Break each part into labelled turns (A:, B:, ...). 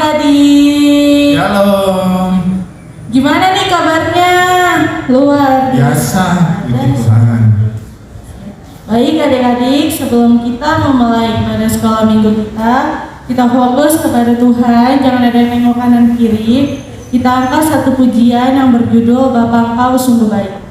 A: adik-adik.
B: Shalom.
A: Gimana nih kabarnya? Luar
B: Biasa, puji Tuhan.
A: Baik adik-adik, sebelum kita memulai ibadah sekolah minggu kita fokus kepada Tuhan, jangan ada yang nengok kanan kiri. Kita angkat satu pujian yang berjudul Bapa Engkau Sungguh Baik.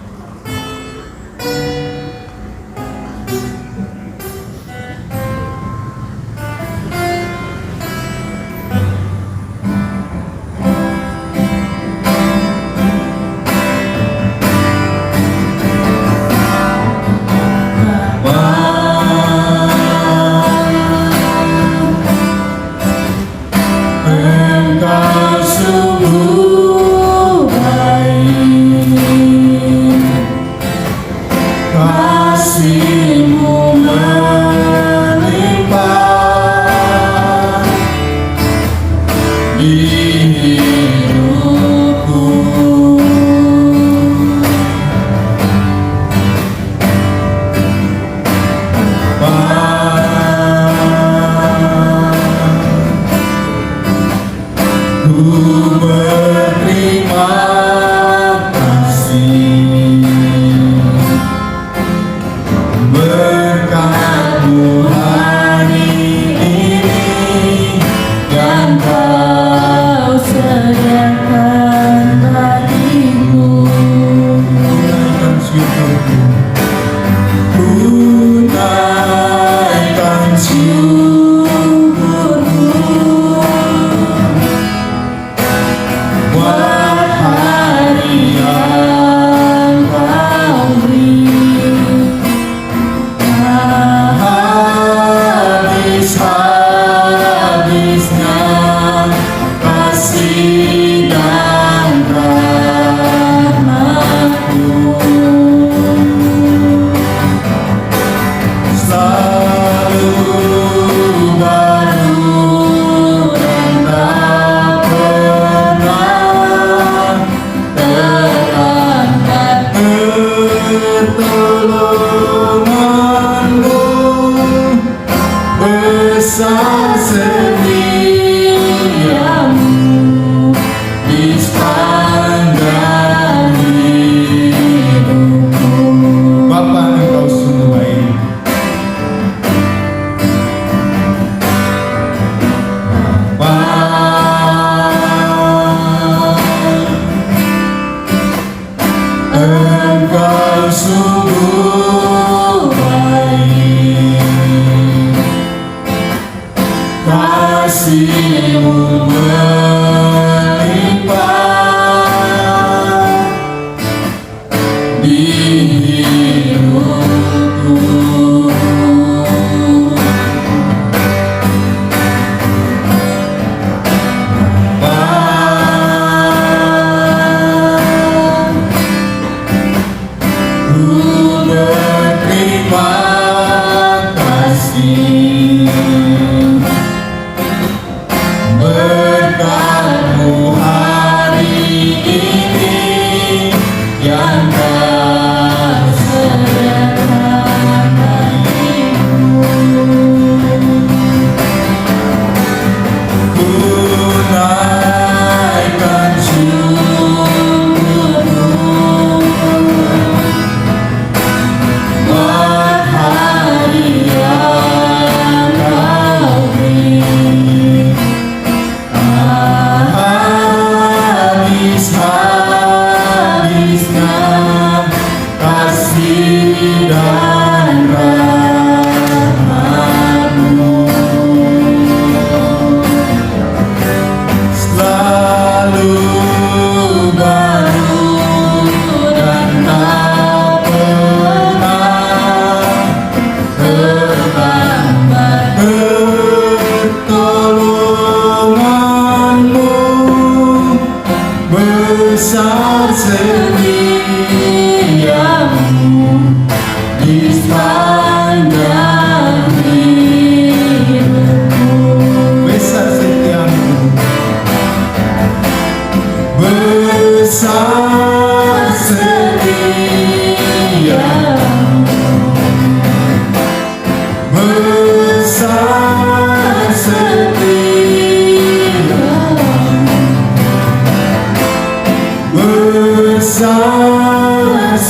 C: Besar setia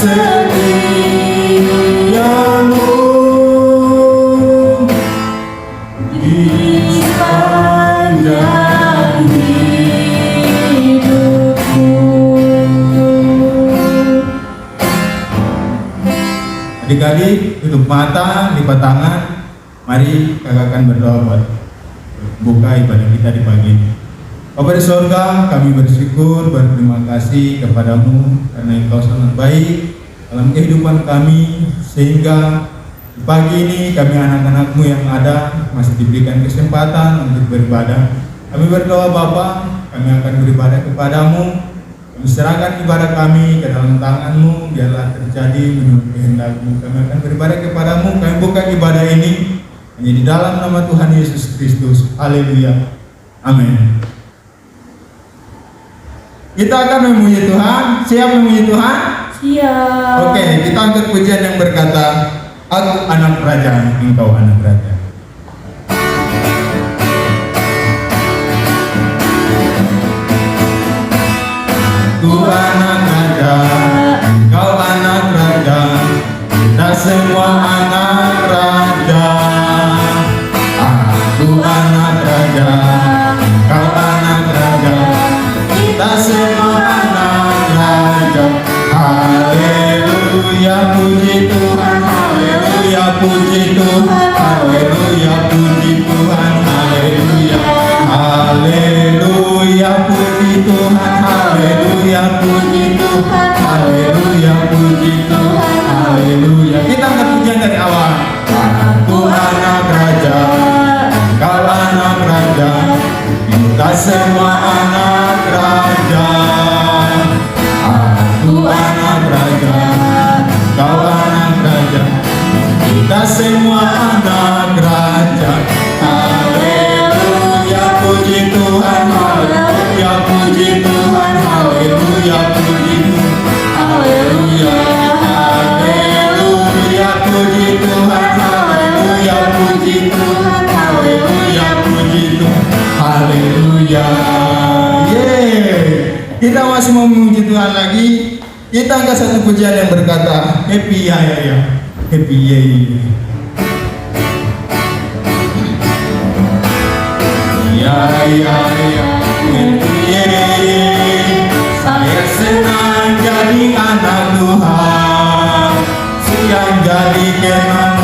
B: setiamu di sepanjang hidupku. Adik-adik, tutup mata, lipat tangan. Mari kakak akan berdoa buat buka ibadah kita di pagi ini. Bapa di sorga, kami bersyukur, berterima kasih kepadamu karena Engkau sangat baik dalam kehidupan kami, sehingga di pagi ini kami anak-anakmu yang ada masih diberikan kesempatan untuk beribadah. Kami berdoa Bapa, kami akan beribadah kepadamu. Kami serahkan ibadah kami ke dalam tangan-Mu, biarlah terjadi menurut kehendak-Mu. Kami akan beribadah kepadamu. Kami buka ibadah ini hanya di dalam nama Tuhan Yesus Kristus. Haleluya. Amin. Kita akan memuji Tuhan. Siap memuji Tuhan?
A: Siap.
B: Oke, kita angkat pujian yang berkata, Aku anak raja, engkau anak raja. Aku anak raja, engkau anak raja, kita semua anak raja. Aku anak raja, engkau anak raja, kita semua anak raja. Haleluya, puji Tuhan, haleluya, puji Tuhan, haleluya, puji Tuhan, haleluya, haleluya, puji Tuhan, haleluya, puji Tuhan, haleluya, puji Tuhan, haleluya. Kita angkat pujian dari awal. Aku anak raja, kau anak raja, kita semua anak raja. Aku anak raja, kau anak raja, kita semua anak raja. Haleluya, puji Tuhan, haleluya, puji Tuhan, haleluya, puji Tuhan, haleluya, haleluya, puji Tuhan, haleluya, puji Tuhan, haleluya, puji Tuhan, haleluya. Kita masih mau memuji Tuhan lagi. Kita angkat satu pujian yang berkata, happy ya, happy ya. Ya, happy ya. Saya senang jadi anak Tuhan. Siang jadi kenang,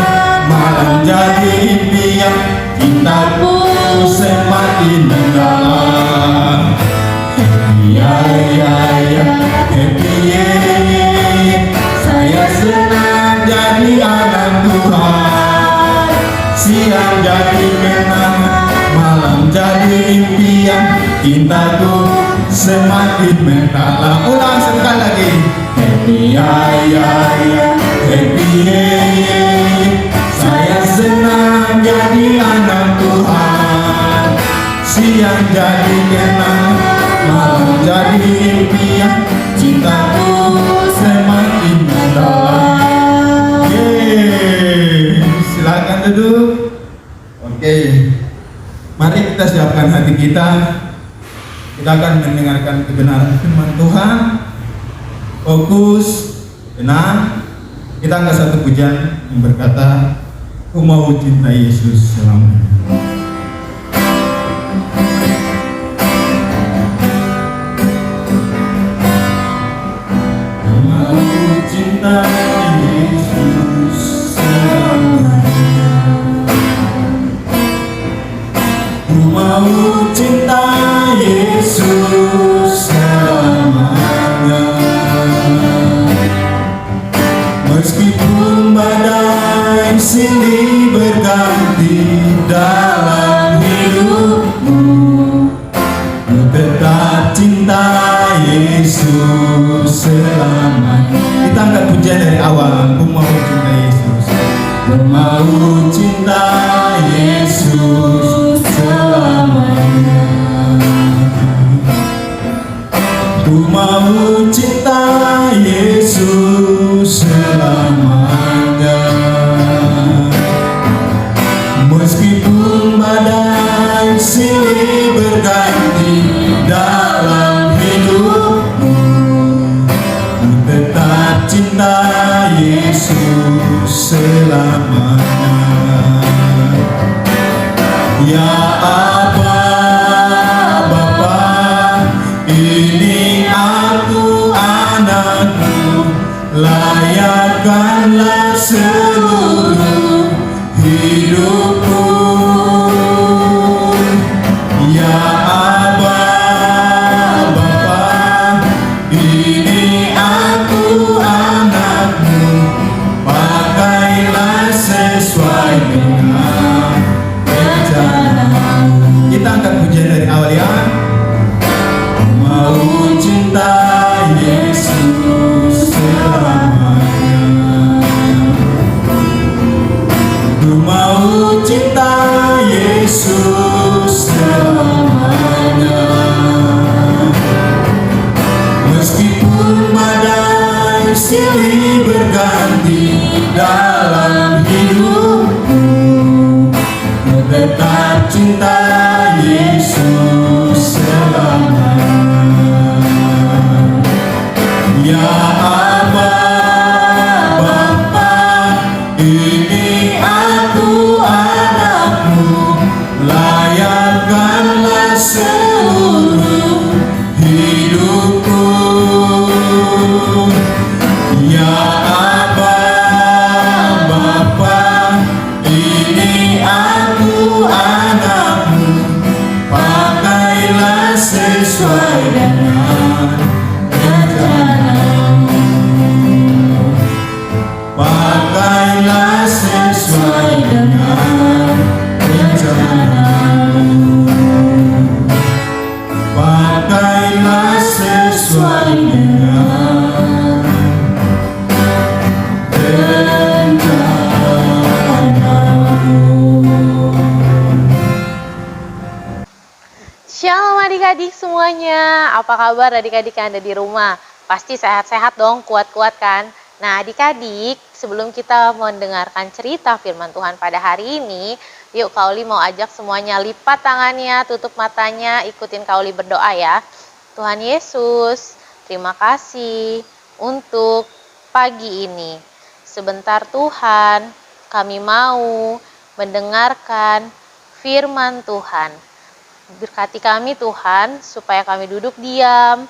B: malam jadi impian. Cintaku semakin mendalam. Happy yeah. Saya senang jadi anak Tuhan. Siang jadi kenang, malam jadi impian. Cintaku semakin mendalam. Ulang sekali lagi. Happy happy yeah. Saya senang jadi anak Tuhan. Siang jadi kenang, malam jadi impian. Cintaku semakin mendalam. Silakan duduk. Oke, mari kita siapkan hati kita. Kita akan mendengarkan kebenaran firman Tuhan. Fokus, tenang. Kita angkat satu pujian yang berkata, Aku mau cinta Yesus selamanya. Cinta Yesus selamanya. Ku mau cinta Yesus selamanya. Meskipun badai silih berganti dalam hidupmu, ku tetap cinta Yesus selamanya. Kita angkat pujian dari awal. Ku mau cinta Yesus. Ku mau cinta Yesus selamanya. Ku mau cinta Yesus selamanya. Meskipun badai silih berganti dalam hidupmu, ku tetap cinta Ya Aba Bapa, ini aku anakmu, layakkanlah seluruh hidupku. Ya Aba Bapa, ini aku anakmu, pakailah sesuai dengan rencanamu. Kita angkat pujian dari awal ya. Mau cinta Yesus selamanya. Ku mau cinta Yesus selamanya. Meskipun badai silih berganti dalam hidupku, ku tetap cinta Yesus selamanya. Ya Aba Bapa, ini aku anakmu, layakkanlah seluruh hidupku. Ya Aba Bapa, ini aku anakmu, pakailah sesuai dengan rencanamu. Pakailah sesuai dengan rencanamu. Pakailah sesuai dengan
C: Shalom adik-adik semuanya, apa kabar adik-adik yang ada di rumah? Pasti sehat-sehat dong, kuat-kuat kan? Nah adik-adik, sebelum kita mendengarkan cerita firman Tuhan pada hari ini, yuk Kauli mau ajak semuanya lipat tangannya, tutup matanya, ikutin Kauli berdoa ya. Tuhan Yesus, terima kasih untuk pagi ini. Sebentar Tuhan, kami mau mendengarkan firman Tuhan. Berkati kami Tuhan, supaya kami duduk diam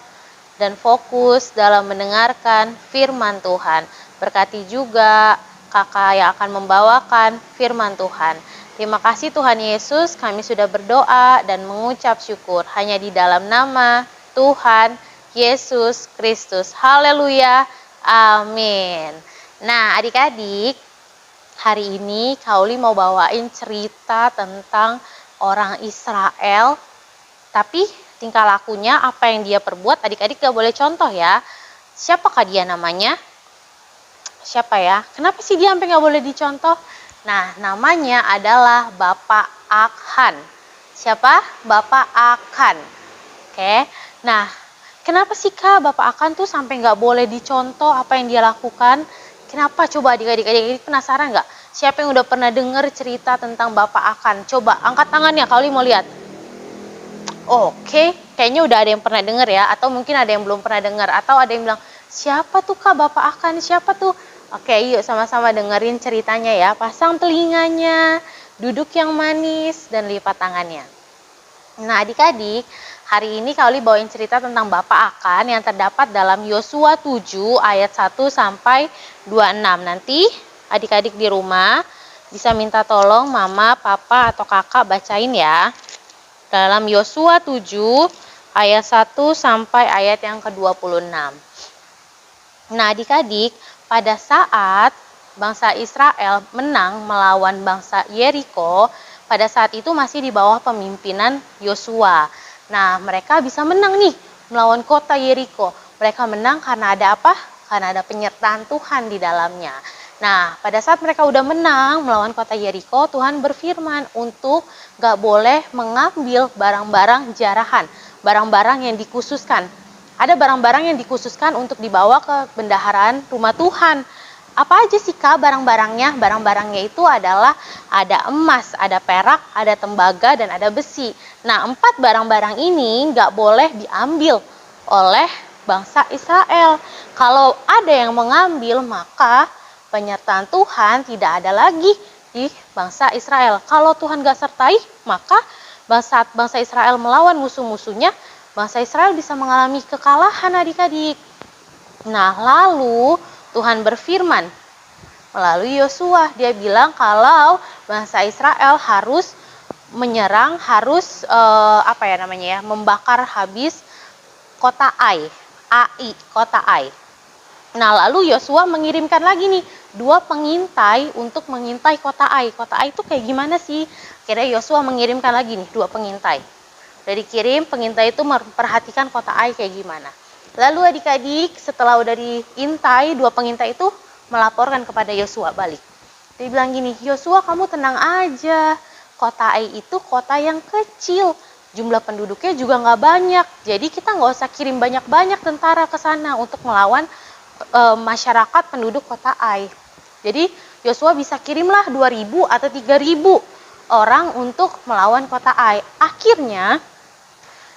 C: dan fokus dalam mendengarkan firman Tuhan. Berkati juga kakak yang akan membawakan firman Tuhan. Terima kasih Tuhan Yesus, kami sudah berdoa dan mengucap syukur hanya di dalam nama Tuhan Yesus Kristus. Haleluya, amin. Nah adik-adik, hari ini Kauli mau bawain cerita tentang orang Israel, tapi tingkah lakunya, apa yang dia perbuat, adik-adik gak boleh contoh ya. Siapakah dia namanya? Siapa ya? Kenapa sih dia sampai gak boleh dicontoh? Nah, namanya adalah Bapak Akhan. Siapa? Bapak Akhan. Oke. Nah, kenapa sih Kak Bapak Akhan tuh sampai gak boleh dicontoh apa yang dia lakukan? Kenapa? Coba adik-adik penasaran gak? Siapa yang udah pernah dengar cerita tentang Bapak Akhan? Coba angkat tangannya, Kauli mau lihat. Oke, kayaknya udah ada yang pernah dengar ya, atau mungkin ada yang belum pernah dengar, atau ada yang bilang, siapa tuh Kak Bapak Akhan? Siapa tuh? Oke, yuk sama-sama dengerin ceritanya ya. Pasang telinganya, duduk yang manis, dan lipat tangannya. Nah adik-adik, hari ini Kauli bawain cerita tentang Bapak Akhan yang terdapat dalam Yosua 7 ayat 1 sampai 26. Nanti adik-adik di rumah bisa minta tolong mama, papa, atau kakak bacain ya. Dalam Yosua 7 ayat 1 sampai ayat yang ke-26. Nah adik-adik, pada saat bangsa Israel menang melawan bangsa Yeriko, pada saat itu masih di bawah pemimpinan Yosua. Nah mereka bisa menang nih melawan kota Yeriko. Mereka menang karena ada apa? Karena ada penyertaan Tuhan di dalamnya. Nah, pada saat mereka udah menang melawan kota Yeriko, Tuhan berfirman untuk gak boleh mengambil barang-barang jarahan, barang-barang yang dikhususkan. Ada barang-barang yang dikhususkan untuk dibawa ke bendaharaan rumah Tuhan. Apa aja sih Kak barang-barangnya? Barang-barangnya itu adalah ada emas, ada perak, ada tembaga, dan ada besi. Nah, 4 barang-barang ini gak boleh diambil oleh bangsa Israel. Kalau ada yang mengambil, maka penyertaan Tuhan tidak ada lagi di bangsa Israel. Kalau Tuhan gak sertai, maka saat bangsa Israel melawan musuh-musuhnya, bangsa Israel bisa mengalami kekalahan adik-adik. Nah, lalu Tuhan berfirman melalui Yosua, dia bilang kalau bangsa Israel harus menyerang, harus membakar habis kota Ai, kota Ai. Nah, lalu Yosua mengirimkan lagi nih 2 pengintai untuk mengintai kota Ai. Kota Ai itu kayak gimana sih? Akhirnya Yosua mengirimkan lagi nih 2 pengintai. Udah dikirim, pengintai itu memperhatikan kota Ai kayak gimana. Lalu adik-adik setelah udah diintai, 2 pengintai itu melaporkan kepada Yosua balik. Dia bilang gini, Yosua kamu tenang aja. Kota Ai itu kota yang kecil. Jumlah penduduknya juga nggak banyak. Jadi kita nggak usah kirim banyak-banyak tentara ke sana untuk melawan masyarakat penduduk kota Ai. Jadi Yosua bisa kirimlah 2.000 atau 3.000 orang untuk melawan kota Ai. Akhirnya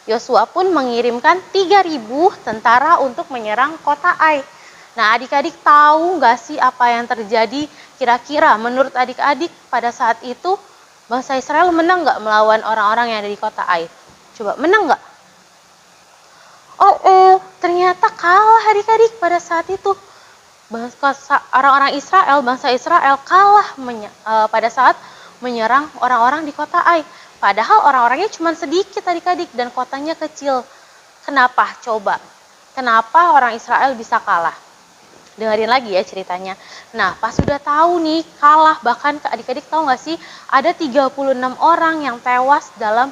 C: Yosua pun mengirimkan 3.000 tentara untuk menyerang kota Ai. Nah, adik-adik tahu nggak sih apa yang terjadi? Kira-kira menurut adik-adik pada saat itu bangsa Israel menang nggak melawan orang-orang yang ada di kota Ai? Coba menang nggak? Ternyata kalah adik-adik pada saat itu. Orang-orang Israel, bangsa Israel kalah pada saat menyerang orang-orang di kota Ai. Padahal orang-orangnya cuma sedikit adik-adik dan kotanya kecil. Kenapa? Coba. Kenapa orang Israel bisa kalah? Dengerin lagi ya ceritanya. Nah, pas sudah tahu nih kalah, bahkan adik-adik tahu nggak sih ada 36 orang yang tewas dalam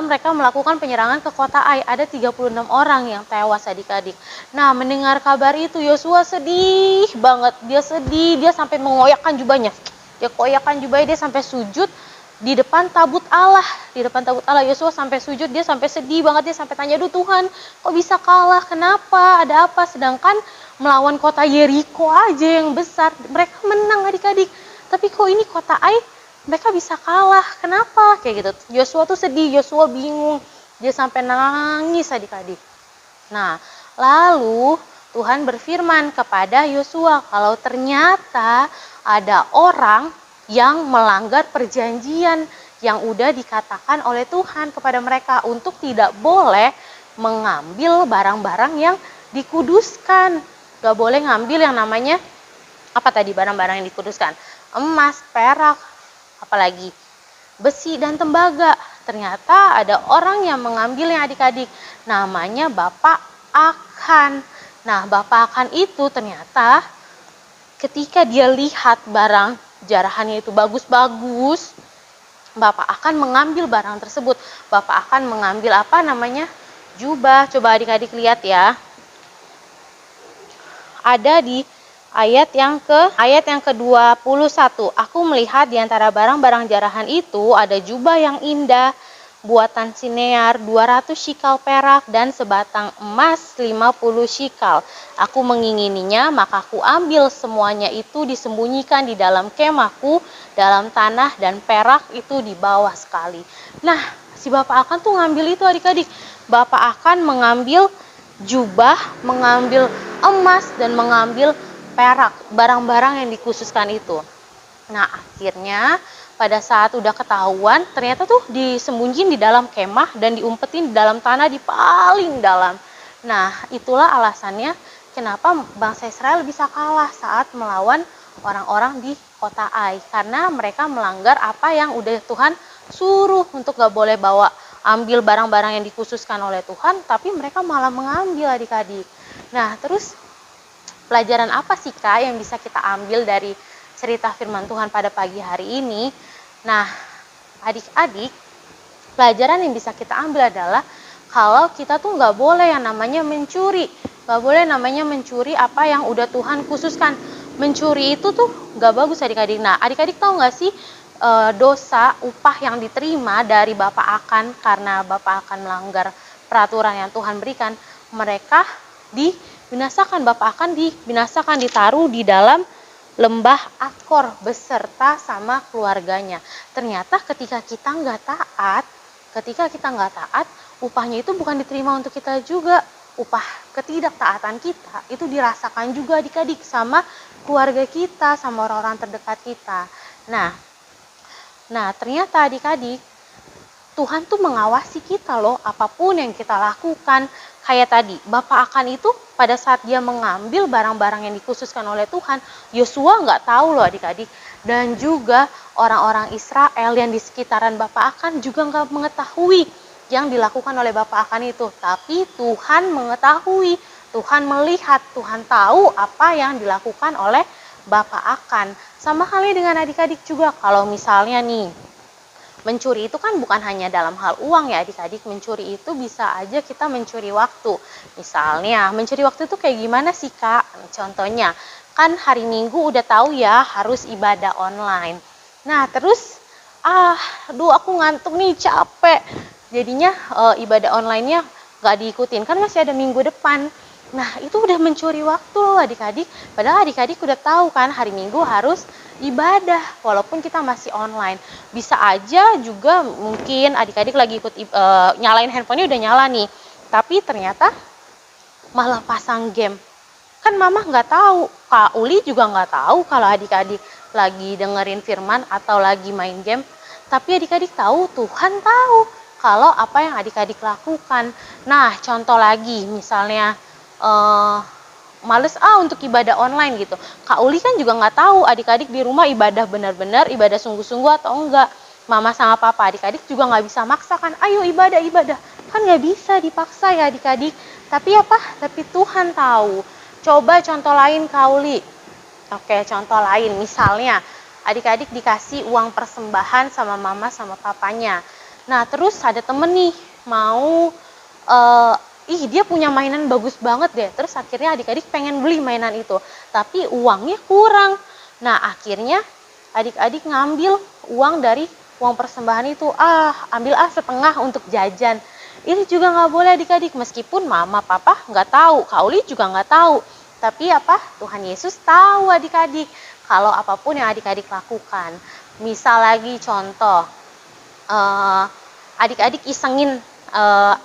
C: mereka melakukan penyerangan ke kota Ai. Ada 36 orang yang tewas adik-adik. Nah, mendengar kabar itu Yosua sedih banget. Dia sedih, dia sampai mengoyakkan jubahnya. Dia koyakkan jubahnya, dia sampai sujud di depan tabut Allah. Di depan tabut Allah Yosua sampai sujud, dia sampai sedih banget, dia sampai tanya, "Duh Tuhan, kok bisa kalah? Kenapa? Ada apa?" Sedangkan melawan kota Yeriko aja yang besar, mereka menang adik-adik. Tapi kok ini kota Ai mereka bisa kalah, kenapa? Kayak gitu. Yosua tuh sedih, Yosua bingung. Dia sampai nangis adik-adik. Nah, lalu Tuhan berfirman kepada Yosua kalau ternyata ada orang yang melanggar perjanjian yang udah dikatakan oleh Tuhan kepada mereka untuk tidak boleh mengambil barang-barang yang dikuduskan. Gak boleh ngambil yang namanya, barang-barang yang dikuduskan? Emas, perak, apalagi besi dan tembaga. Ternyata ada orang yang mengambilnya adik-adik, namanya Bapak Akan. Nah, Bapak Akan itu ternyata ketika dia lihat barang jarahannya itu bagus-bagus, Bapak Akan mengambil barang tersebut. Bapak Akan mengambil jubah. Coba adik-adik lihat ya, ada di ayat yang ke-21. Aku melihat di antara barang-barang jarahan itu ada jubah yang indah, buatan Sinear 200 shikal perak dan sebatang emas 50 shikal. Aku mengingininya, maka aku ambil semuanya itu disembunyikan di dalam kemahku, dalam tanah, dan perak itu di bawah sekali. Nah, si Bapak Akan tuh ngambil itu adik-adik. Bapak Akan mengambil jubah, mengambil emas, dan mengambil perak, barang-barang yang dikhususkan itu. Nah, akhirnya pada saat udah ketahuan, ternyata tuh disembunyiin di dalam kemah dan diumpetin di dalam tanah di paling dalam. Nah, itulah alasannya kenapa bangsa Israel bisa kalah saat melawan orang-orang di kota Ai. Karena mereka melanggar apa yang udah Tuhan suruh untuk gak boleh ambil barang-barang yang dikhususkan oleh Tuhan, tapi mereka malah mengambil adik-adik. Nah, terus pelajaran apa sih Kak yang bisa kita ambil dari cerita firman Tuhan pada pagi hari ini? Nah, adik-adik, pelajaran yang bisa kita ambil adalah kalau kita tuh nggak boleh yang namanya mencuri. Nggak boleh namanya mencuri apa yang udah Tuhan khususkan. Mencuri itu tuh nggak bagus adik-adik. Nah, adik-adik tahu nggak sih dosa upah yang diterima dari Bapak Akan karena Bapak Akan melanggar peraturan yang Tuhan berikan? Mereka dibinasakan, Bapak Akan dibinasakan, ditaruh di dalam lembah Akor beserta sama keluarganya. Ternyata ketika kita nggak taat, upahnya itu bukan diterima untuk kita juga, upah ketidaktaatan kita itu dirasakan juga adik-adik sama keluarga kita, sama orang-orang terdekat kita. Nah, ternyata adik-adik, Tuhan tuh mengawasi kita loh, apapun yang kita lakukan. Kayak tadi, Bapak Akan itu pada saat dia mengambil barang-barang yang dikhususkan oleh Tuhan, Yosua nggak tahu loh adik-adik. Dan juga orang-orang Israel yang di sekitaran Bapak Akan juga nggak mengetahui yang dilakukan oleh Bapak Akan itu. Tapi Tuhan mengetahui, Tuhan melihat, Tuhan tahu apa yang dilakukan oleh Bapak Akan. Sama halnya dengan adik-adik juga, kalau misalnya nih, mencuri itu kan bukan hanya dalam hal uang ya adik-adik, mencuri itu bisa aja kita mencuri waktu. Misalnya, mencuri waktu itu kayak gimana sih Kak? Contohnya, kan hari Minggu udah tahu ya harus ibadah online. Nah terus, aku ngantuk nih, capek. Jadinya ibadah online-nya gak diikutin, kan masih ada minggu depan. Nah itu udah mencuri waktu loh adik-adik, padahal adik-adik udah tahu kan hari Minggu harus ibadah walaupun kita masih online. Bisa aja juga mungkin adik-adik lagi ikut nyalain handphonenya udah nyala nih, tapi ternyata malah pasang game. Kan mama nggak tahu, Kak Uli juga nggak tahu kalau adik-adik lagi dengerin firman atau lagi main game. Tapi adik-adik tahu, Tuhan tahu kalau apa yang adik-adik lakukan. Nah contoh lagi misalnya males untuk ibadah online gitu. Kak Uli kan juga nggak tahu adik-adik di rumah ibadah benar-benar, ibadah sungguh-sungguh atau enggak. Mama sama papa adik-adik juga nggak bisa maksakan, ayo ibadah. Kan nggak bisa dipaksa ya adik-adik. Tapi apa? Tapi Tuhan tahu. Coba contoh lain Kak Uli. Oke, contoh lain. Misalnya adik-adik dikasih uang persembahan sama mama sama papanya. Nah terus ada temen nih mau dia punya mainan bagus banget deh. Terus akhirnya adik-adik pengen beli mainan itu, tapi uangnya kurang. Nah akhirnya adik-adik ngambil uang dari uang persembahan itu, ambil setengah untuk jajan. Ini juga nggak boleh adik-adik, meskipun mama papa nggak tahu, Kak Uli juga nggak tahu. Tapi apa? Tuhan Yesus tahu adik-adik kalau apapun yang adik-adik lakukan. Misal lagi contoh, adik-adik isengin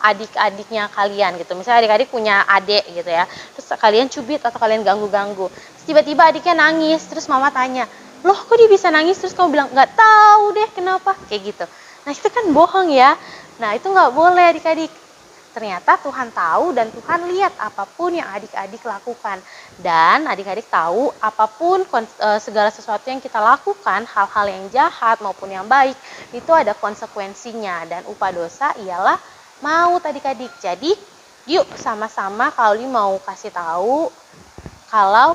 C: adik-adiknya kalian gitu. Misalnya adik-adik punya adik gitu ya, terus kalian cubit atau kalian ganggu-ganggu, terus tiba-tiba adiknya nangis, terus mama tanya, loh kok dia bisa nangis? Terus kamu bilang nggak tahu deh kenapa, kayak gitu. Nah itu kan bohong ya. Nah itu nggak boleh adik-adik. Ternyata Tuhan tahu dan Tuhan lihat apapun yang adik-adik lakukan. Dan adik-adik tahu apapun segala sesuatu yang kita lakukan, hal-hal yang jahat maupun yang baik, itu ada konsekuensinya. Dan upah dosa ialah maut adik-adik. Jadi yuk sama-sama Kak Uli mau kasih tahu kalau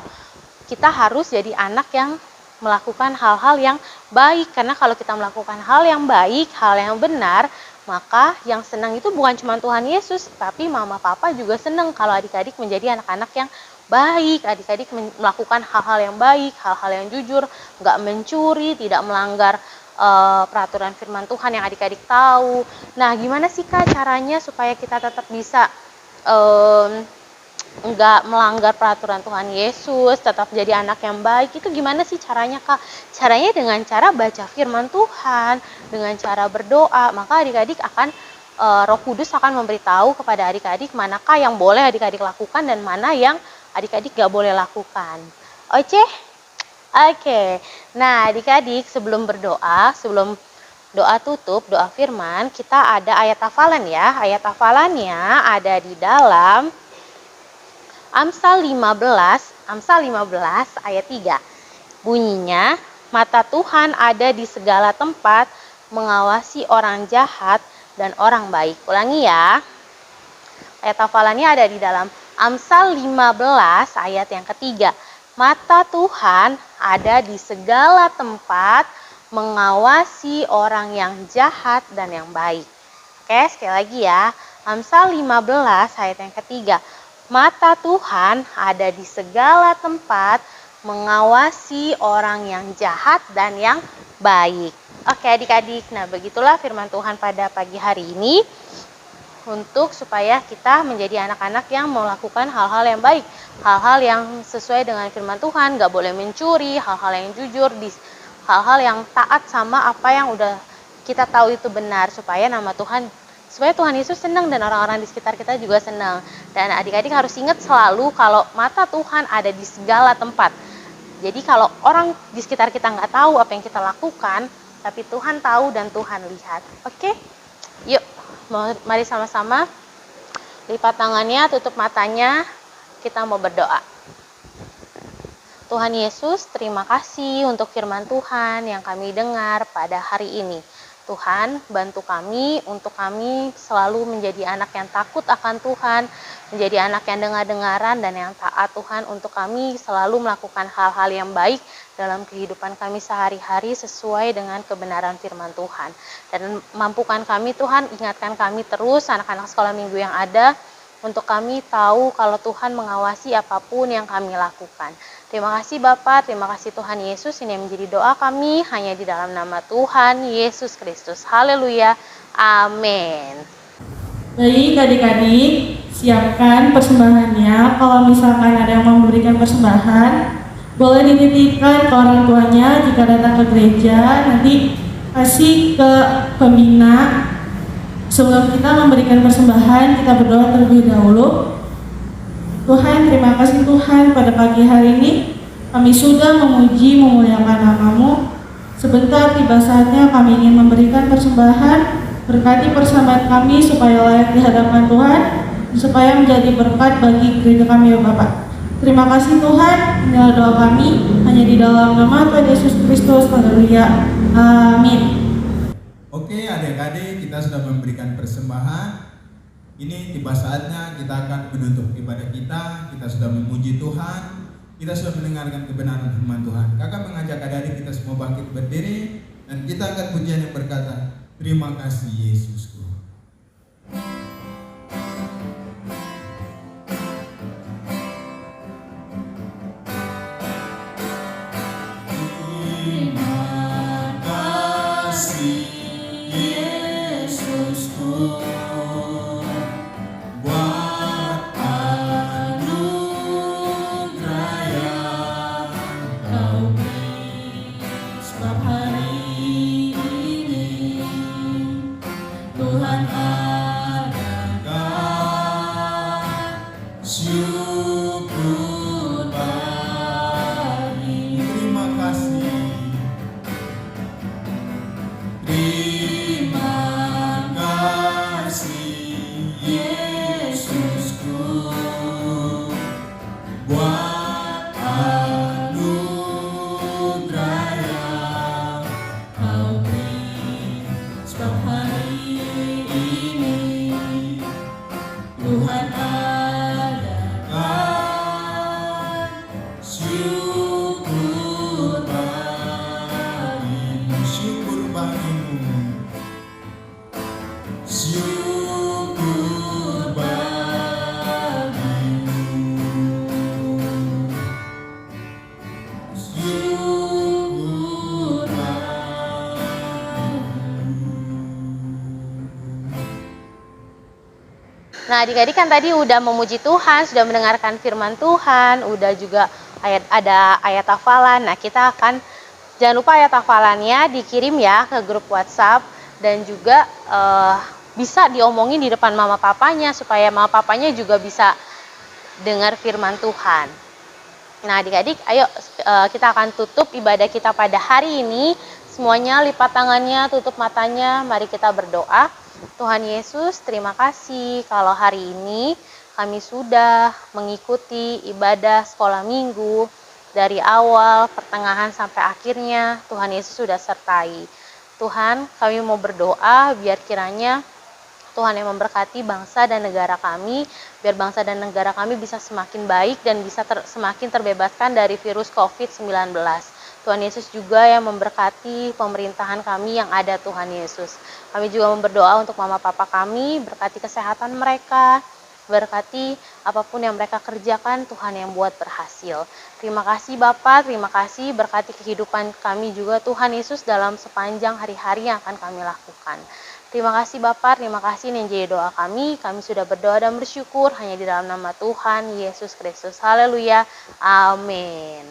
C: kita harus jadi anak yang melakukan hal-hal yang baik. Karena kalau kita melakukan hal yang baik, hal yang benar, maka yang senang itu bukan cuma Tuhan Yesus, tapi mama papa juga senang kalau adik-adik menjadi anak-anak yang baik. Adik-adik melakukan hal-hal yang baik, hal-hal yang jujur, nggak mencuri, tidak melanggar peraturan firman Tuhan yang adik-adik tahu. Nah gimana sih Kak caranya supaya kita tetap bisa nggak melanggar peraturan Tuhan Yesus, tetap jadi anak yang baik? Itu gimana sih caranya Kak? Caranya dengan cara baca firman Tuhan, dengan cara berdoa. Maka adik-adik akan Roh Kudus akan memberitahu kepada adik-adik manakah yang boleh adik-adik lakukan dan mana yang adik-adik gak boleh lakukan. Oke. Nah adik-adik sebelum berdoa, sebelum doa tutup, doa firman, kita ada ayat hafalan ya. Ayat hafalannya ada di dalam Amsal 15 ayat 3. Bunyinya, mata Tuhan ada di segala tempat, mengawasi orang jahat dan orang baik. Ulangi ya. Ayat hafalannya ada di dalam Amsal 15 ayat yang ketiga. Mata Tuhan ada di segala tempat, mengawasi orang yang jahat dan yang baik. Oke, sekali lagi ya. Amsal 15 ayat yang ketiga. Mata Tuhan ada di segala tempat, mengawasi orang yang jahat dan yang baik. Oke adik-adik, nah begitulah firman Tuhan pada pagi hari ini. Untuk supaya kita menjadi anak-anak yang melakukan hal-hal yang baik, hal-hal yang sesuai dengan firman Tuhan, gak boleh mencuri, hal-hal yang jujur, hal-hal yang taat sama apa yang udah kita tahu itu benar, supaya nama Tuhan supaya Tuhan Yesus senang dan orang-orang di sekitar kita juga senang. Dan adik-adik harus ingat selalu kalau mata Tuhan ada di segala tempat. Jadi kalau orang di sekitar kita nggak tahu apa yang kita lakukan, tapi Tuhan tahu dan Tuhan lihat. Oke? Yuk, mari sama-sama lipat tangannya, tutup matanya, kita mau berdoa. Tuhan Yesus, terima kasih untuk firman Tuhan yang kami dengar pada hari ini. Tuhan, bantu kami untuk kami selalu menjadi anak yang takut akan Tuhan, menjadi anak yang dengar-dengaran dan yang taat Tuhan, untuk kami selalu melakukan hal-hal yang baik dalam kehidupan kami sehari-hari sesuai dengan kebenaran firman Tuhan. Dan mampukan kami Tuhan, ingatkan kami terus anak-anak sekolah minggu yang ada, untuk kami tahu kalau Tuhan mengawasi apapun yang kami lakukan. Terima kasih Bapak, terima kasih Tuhan Yesus. Ini yang menjadi doa kami hanya di dalam nama Tuhan Yesus Kristus. Haleluya, amin.
A: Baik adik-adik, siapkan persembahannya. Kalau misalkan ada yang memberikan persembahan, boleh dititipkan ke orang tuanya jika datang ke gereja. Nanti kasih ke pembina. Sebelum kita memberikan persembahan, kita berdoa terlebih dahulu. Tuhan, terima kasih Tuhan, pada pagi hari ini kami sudah memuji memuliakan nama-Mu. Sebentar tiba saatnya kami ingin memberikan persembahan. Berkati persembahan kami supaya layak di hadapan Tuhan, supaya menjadi berkat bagi gereja kami ya Bapak. Terima kasih Tuhan, inilah doa kami hanya di dalam nama Tuhan Yesus Kristus. Haleluya, amin.
B: Oke adik-adik, kita sudah memberikan persembahan. Ini tiba saatnya kita akan menutup ibadah kita. Kita sudah memuji Tuhan, kita sudah mendengarkan kebenaran firman Tuhan. Kakak mengajak adik-adik kita semua bangkit berdiri, dan kita akan pujian yang berkata, terima kasih Yesusku. Terima kasih Yesusku.
C: Nah adik-adik kan tadi udah memuji Tuhan, sudah mendengarkan firman Tuhan, udah juga ada ayat hafalan. Nah kita akan, jangan lupa ayat hafalannya dikirim ya ke grup WhatsApp, dan juga bisa diomongin di depan mama papanya supaya mama papanya juga bisa dengar firman Tuhan. Nah adik-adik, ayo kita akan tutup ibadah kita pada hari ini. Semuanya lipat tangannya, tutup matanya, mari kita berdoa. Tuhan Yesus, terima kasih kalau hari ini kami sudah mengikuti ibadah sekolah minggu dari awal, pertengahan sampai akhirnya. Tuhan Yesus sudah sertai. Tuhan, kami mau berdoa biar kiranya Tuhan yang memberkati bangsa dan negara kami, biar bangsa dan negara kami bisa semakin baik dan bisa semakin terbebaskan dari virus COVID-19. Tuhan Yesus juga yang memberkati pemerintahan kami yang ada, Tuhan Yesus. Kami juga berdoa untuk mama papa kami, berkati kesehatan mereka, berkati apapun yang mereka kerjakan, Tuhan yang buat berhasil. Terima kasih Bapak, terima kasih, berkati kehidupan kami juga Tuhan Yesus dalam sepanjang hari-hari yang akan kami lakukan. Terima kasih Bapak, terima kasih, ini jadi doa kami sudah berdoa dan bersyukur hanya di dalam nama Tuhan Yesus Kristus. Haleluya, amin.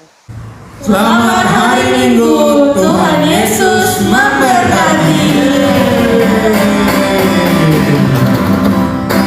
B: Selamat hari Minggu, Tuhan Yesus